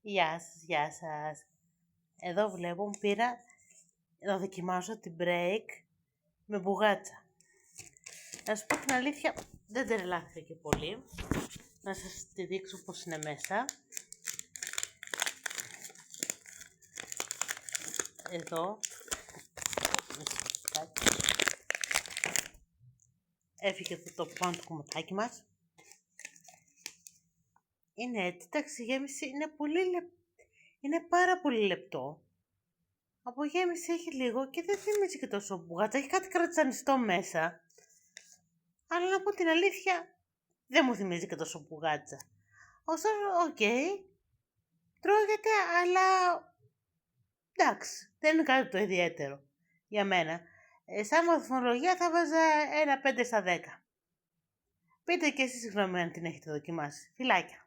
Γεια σας, γεια σας. Εδώ βλέπω πήρα να δοκιμάσω την break με μπουγάτσα. Να σου πω την αλήθεια, δεν τρελάθηκα και πολύ. Να σας τη δείξω πώς είναι μέσα. Εδώ. Έφυγε το πάνω του κομματάκι μας. Είναι έτσι, εντάξει, η γέμιση είναι πάρα πολύ λεπτό. Από γέμιση έχει λίγο και δεν θυμίζει και τόσο μπουγάτσα. Έχει κάτι κρατσανιστό μέσα. Αλλά να πω την αλήθεια, δεν μου θυμίζει και τόσο μπουγάτσα. Ωστόσο, οκ. Τρώγεται, αλλά εντάξει, δεν είναι κάτι το ιδιαίτερο για μένα. Σαν βαθμολογία θα βάζα ένα 5 στα 10. Πείτε και εσείς συγγνώμη αν την έχετε δοκιμάσει. Φιλάκια.